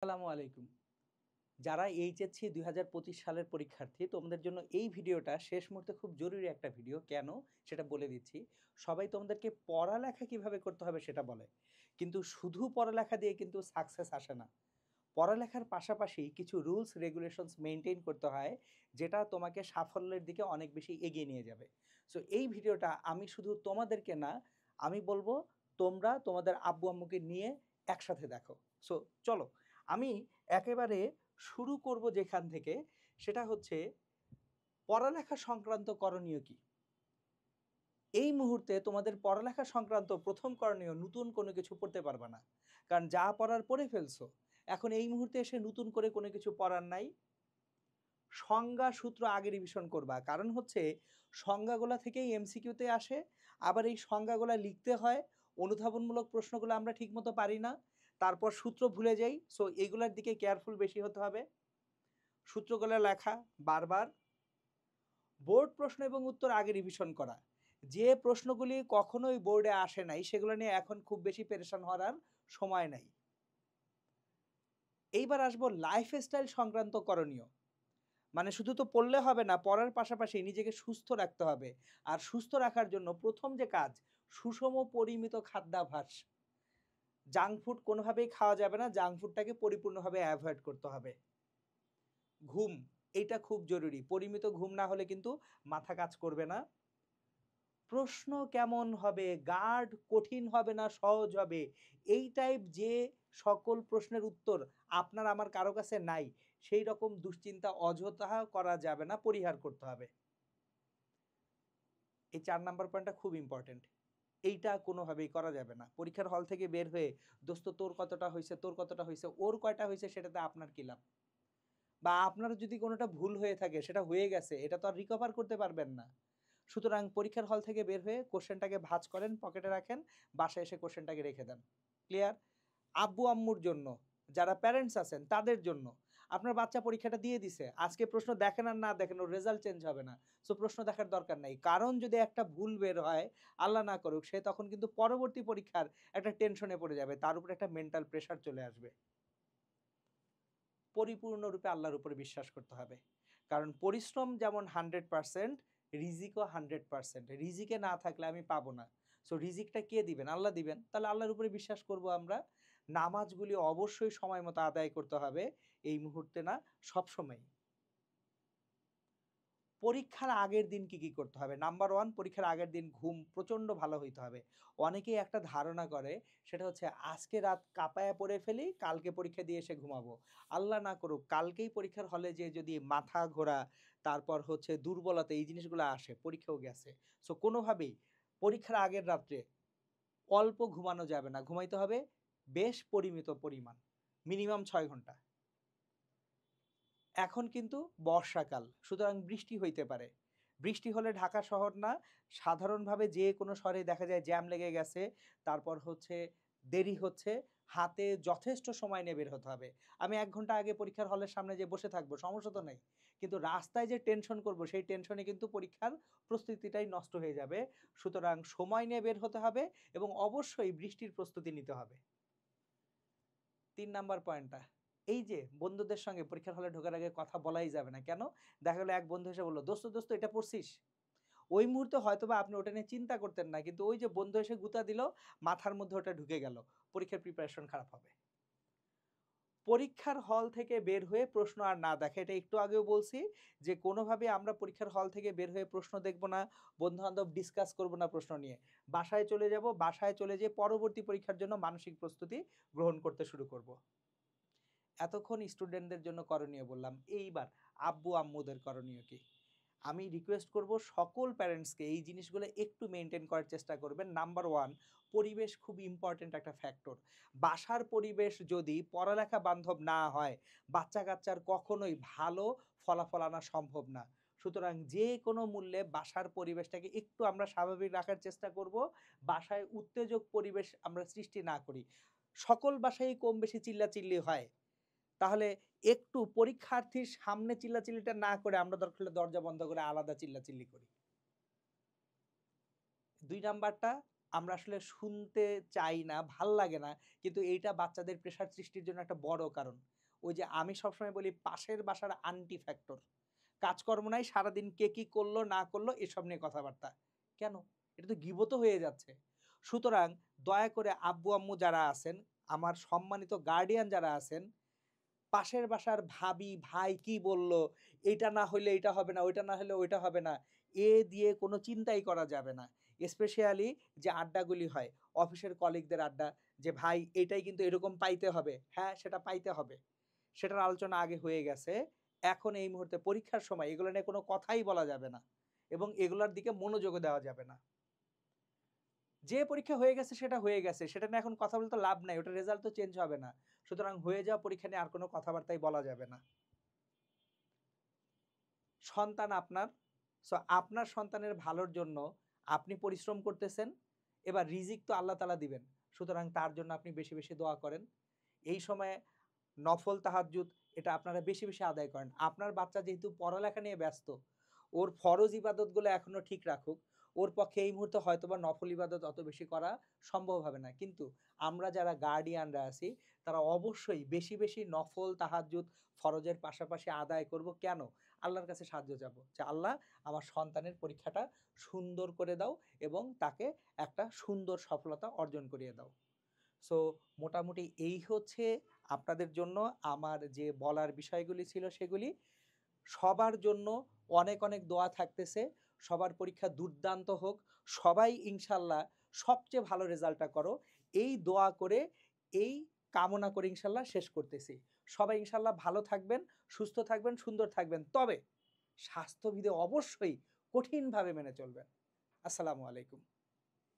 আসসালামু আলাইকুম। যারা এইচএসসি ২০২৫ সালের পরীক্ষার্থী, তোমাদের জন্য এই ভিডিওটা শেষ মুহূর্তে খুব জরুরি একটা ভিডিও। কেন? সেটা বলে দিচ্ছি। সবাই তোমাদেরকে পড়ালেখা কিভাবে করতে হবে সেটা বলে। কিন্তু শুধু পড়ালেখা দিয়ে কিন্তু সাকসেস আসে না। পড়ালেখার পাশাপাশি কিছু রুলস রেগুলেশনস মেইনটেইন করতে হয়, যেটা তোমাকে সাফল্যের দিকে অনেক বেশি এগিয়ে নিয়ে যাবে। সো এই ভিডিওটা আমি শুধু তোমাদেরকে না, আমি বলবো তোমরা তোমাদের আব্বু-আম্মুকে নিয়ে একসাথে দেখো। সো চলো, আমি একেবারে শুরু করব যেখান থেকে, সেটা হচ্ছে পড়ালেখা সংক্রান্ত করণীয় কি? এই মুহূর্তে তোমাদের পড়ালেখা সংক্রান্ত ১ম করণীয় নতুন কোনো কিছু পড়তে পারবা না। কারণ যা পড়ার পড়ে ফেলছো। এখন এই মুহূর্তে এসে নতুন করে কোনো কিছু পড়ার নাই। সংজ্ঞা সূত্র আগে রিভিশন করবা। কারণ হচ্ছে সংজ্ঞাগুলা থেকেই এমসিকিউতে আসে। আবার এই সংজ্ঞাগুলা লিখতে হয়। অনুধাবনমূলক প্রশ্নগুলো আমরা ঠিকমতো পারি না। তারপর সূত্র ভুলে যাই। সো এগুলার দিকে কেয়ারফুল বেশি হতে হবে। সূত্রগুলো লেখা বারবার। বোর্ড প্রশ্ন এবং উত্তর আগে রিভিশন করা। যে প্রশ্নগুলি কখনোই বোর্ডে আসে নাই সেগুলো নিয়ে এখন খুব বেশি পেরেশান হওয়ার আর সময় নাই। এইবার আসবো লাইফস্টাইল সংক্রান্ত করণীয়। মানে শুধু তো পড়লে হবে না, পড়ার পাশাপাশি নিজেকে সুস্থ রাখতে হবে। আর সুস্থ রাখার জন্য প্রথম যে কাজ, সুষম পরিমিত খাদ্যাভ্যাস। জাঙ্ক ফুড কোনোভাবেই খাওয়া যাবে না, জাঙ্ক ফুডটাকে পরিপূর্ণভাবে অ্যাভয়েড করতে হবে। ঘুম, এইটা খুব জরুরি। পরিমিত ঘুম না হলে কিন্তু মাথা কাজ করবে না। প্রশ্ন কেমন হবে, গার্ড কঠিন হবে না সহজ হবে, এই টাইপ যে সকল প্রশ্নের উত্তর আপনার আমার কারো কাছে নাই, সেই রকম দুশ্চিন্তা অযথা করা যাবে না, পরিহার করতে হবে। এই ৪ নাম্বার পয়েন্টটা খুব ইম্পর্টেন্ট। এইটা কোনোভাবেই করা যাবে না। পরীক্ষার হল থেকে বের হয়ে দোস্ত তোর কতটা হইছে, তোর কতটা হইছে, ওর কয়টা হইছে সেটাতে আপনার কি লাভ? বা আপনার যদি কোনোটা ভুল হয়ে থাকে সেটা হয়ে গেছে, এটা তো আর রিকভার করতে পারবেন না। সুতরাং পরীক্ষার হল থেকে বের হয়ে কোশ্চেনটাকে ভাঁজ করেন, পকেটে রাখেন, বাসায় এসে কোশ্চেনটাকে রেখে দেন। ক্লিয়ার? আব্বু-আম্মুর জন্য, যারা প্যারেন্টস আছেন তাদের জন্য, আপনার বাচ্চা পরীক্ষাটা দিয়ে দিছে। আজকে প্রশ্ন দেখেন আর না দেখেন, ওর রেজাল্ট চেঞ্জ হবে না। সো প্রশ্ন দেখার দরকার নাই। কারণ যদি একটা ভুল বের হয়, আল্লাহ না করুক, সে তখন কিন্তু পরবর্তী পরীক্ষার একটা টেনশনে পড়ে যাবে। তার উপরে একটা মেন্টাল প্রেশার চলে আসবে। পরিপূর্ণরূপে আল্লাহর উপরে বিশ্বাস করতে হবে। কারণ পরিশ্রম যেমন 100%, রিজিকও 100%। রিজিকে না থাকলে আমি পাবো না। সো রিজিকটা কে দিবেন? আল্লাহ দিবেন। তাহলে আল্লাহর উপরে বিশ্বাস করব আমরা। নামাজগুলি অবশ্যই সময় মতো আদায় করতে হবে। এই মুহূর্তে না, সবসময়ই। পরীক্ষার আগের দিন কি করতে হবে? নাম্বার 1, পরীক্ষার আগের দিন ঘুম প্রচণ্ড ভালো হইতে হবে। অনেকেই একটা ধারণা করে, সেটা হচ্ছে আজকে রাত কাঁপায়া পড়ে ফেলি, কালকে পরীক্ষা দিয়ে এসে ঘুমাবো। আল্লাহ না করুক, কালকেই পরীক্ষার হলে যেয়ে যদি মাথা ঘোরা, তারপর হচ্ছে দুর্বলতা, এই জিনিসগুলো আসে, পরীক্ষাও গেছে। সো কোনোভাবেই পরীক্ষার আগের রাত্রে অল্প ঘুমানো যাবে না। ঘুমাইতে হবে বেশ পরিমিত পরিমাণ। মিনিমাম ৬ ঘন্টা। এখন কিন্তু বর্ষাকাল, সুতরাং বৃষ্টি হইতে পারে। বৃষ্টি হলে ঢাকা শহর না, সাধারণভাবে যে কোনো শহরে দেখা যায় জ্যাম লেগে গেছে, তারপর হচ্ছে দেরি হচ্ছে, হাতে যথেষ্ট সময় নিয়ে বের হতে হবে। আমি ১ ঘন্টা আগে পরীক্ষার হলের সামনে যেয়ে বসে থাকবো, সমস্যা তো নেই। কিন্তু রাস্তায় যে টেনশন করব, সেই টেনশনে কিন্তু পরীক্ষার প্রস্তুতিটাই নষ্ট হয়ে যাবে। সুতরাং সময় নিয়ে বের হতে হবে এবং অবশ্যই বৃষ্টির প্রস্তুতি নিতে হবে। ৩ নাম্বার পয়েন্টটা, এই যে বন্ধুদের সঙ্গে পরীক্ষার হলে ঢোকার আগে কথা বলাই যাবে না। কেন? দেখা গেল এক বন্ধু এসে বলল, "দোস্ত এটা পড়ছিস?" ওই মুহূর্তে হয়তোবা আপনি ওটা নিয়ে চিন্তা করতেন না। কিন্তু ওই যে বন্ধু এসে গুতা দিল, মাথার মধ্যে ওটা ঢুকে গেল। পরীক্ষার প্রিপারেশন খারাপ হবে। পরীক্ষার হল থেকে বের হয়ে প্রশ্ন আর না দেখা। এটা একটু আগেও বলছি যে কোনোভাবেই আমরা পরীক্ষার হল থেকে বের হয়ে প্রশ্ন দেখব না, বন্ধু-বান্ধব ডিসকাস করব না প্রশ্ন নিয়ে। বাসায় চলে যাব, বাসায় চলে যেয়ে পরবর্তী পরীক্ষার জন্য মানসিক প্রস্তুতি গ্রহণ করতে শুরু করব। এতক্ষণ স্টুডেন্টদের জন্য করণীয় বললাম। এইবার আব্বু-আম্মুদের করণীয় কি? আমি রিকোয়েস্ট করব সকল প্যারেন্টসকে এই জিনিসগুলো একটু মেইনটেইন করার চেষ্টা করবেন। নাম্বার 1, পরিবেশ খুব ইম্পোর্টেন্ট একটা ফ্যাক্টর। বাসার পরিবেশ যদি পড়ালেখা বান্ধব না হয়, বাচ্চা-কাচ্চার কখনোই ভালো ফলাফল আনা সম্ভব না। সুতরাং যে কোনো মূল্যে বাসার পরিবেশটাকে একটু আমরা স্বাভাবিক রাখার চেষ্টা করব। বাসায় উত্তেজক পরিবেশ আমরা সৃষ্টি না করি। সকল বাসায়ই কম বেশি চিল্লাচিল্লি হয়। তাহলে একটু পরীক্ষার্থীর সামনে চিল্লাচিল্লিটা না করে আমরা দরকার হলে দরজা বন্ধ করে আলাদা চিল্লাচিল্লি করি। ২ নাম্বারটা, আমরা আসলে শুনতে চাই না, ভাল লাগে না। কিন্তু এইটা বাচ্চাদের প্রেশার সৃষ্টির জন্য একটা বড় কারণ। ওই যে আমি সবসময় বলি পাশের বাসার আন্টি ফ্যাক্টর। কাজকর্ম নাই, সারাদিন কে কি করলো না করলো এসব নিয়ে কথাবার্তা। কেন? এটা তো গীবত হয়ে যাচ্ছে। সুতরাং দয়া করে আব্বু-আম্মু যারা আছেন, আমার সম্মানিত গার্ডিয়ান যারা আছেন, পাশের বাসার ভাবি, ভাই কি বলল, এইটা না হইলে এইটা হবে না, ওইটা না হলে ওইটা হবে না। দিয়ে কোনো চিন্তাই করা যাবে না। স্পেশালি যে আড্ডাগুলি হয়, অফিসের কলিগদের আড্ডা, যে ভাই এটাই কিন্তু এরকম পাইতে হবে। হ্যাঁ, সেটা পাইতে হবে। সেটার আলোচনা আগে হয়ে গেছে। এখন এই মুহূর্তে পরীক্ষার সময় এগুলো নিয়ে কোনো কথাই বলা যাবে না এবং এগুলার দিকে মনোযোগও দেওয়া যাবে না। যে পরীক্ষা হয়ে গেছে সেটা হয়ে গেছে। সেটা নিয়ে এখন কথা বলে তো লাভ নাই। ওটার রেজাল্ট তো চেঞ্জ হবে না। সুতরাং হয়ে যাওয়া পরীক্ষা নিয়ে আর কোনো কথাবার্তাই বলা যাবে না। সন্তান আপনার। সো আপনার সন্তানের ভালোর জন্য আপনি পরিশ্রম করতেছেন। এবার রিজিক তো আল্লাহ তাআলা দিবেন। সুতরাং তার জন্য আপনি বেশি, বেশি দোয়া করেন। এই সময়ে নফল তাহাজ্জুদ এটা আপনারা বেশি, বেশি আদায় করেন। আপনার বাচ্চা যেহেতু পড়ালেখা নিয়ে ব্যস্ত, ওর ফরজ ইবাদতগুলো এখনো ঠিক রাখুক। ওর পক্ষে এই মুহূর্তে হয়তোবা নফল ইবাদত অত বেশি করা সম্ভব হবে না। কিন্তু আমরা যারা গার্ডিয়ানরা আছি, তারা অবশ্যই বেশি, বেশি নফল তাহাজ্জুদ ফরজের পাশাপাশি আদায় করব। কেন? আল্লাহর কাছে সাহায্য চাবো। যে আল্লাহ আমার সন্তানের পরীক্ষাটা সুন্দর করে দাও এবং তাকে একটা সুন্দর সফলতা অর্জন করিয়ে দাও। সো মোটামুটি এই হচ্ছে আপনাদের জন্য আমার যে বলার বিষয়গুলি ছিল সেগুলি। সবার জন্য অনেক, অনেক দোয়া থাকতেছে। সবার পরীক্ষা দুর্দান্ত হোক। সবাই ইনশাআল্লাহ সবচেয়ে ভালো রেজাল্টটা করো। এই দোয়া করে, এই কামনা করে ইনশাআল্লাহ শেষ করতেছি। সবাই ইনশাআল্লাহ ভালো থাকবেন, সুস্থ থাকবেন, সুন্দর থাকবেন। তবে স্বাস্থ্যবিধি অবশ্যই কঠিনভাবে মেনে চলবেন। আসসালামু আলাইকুম।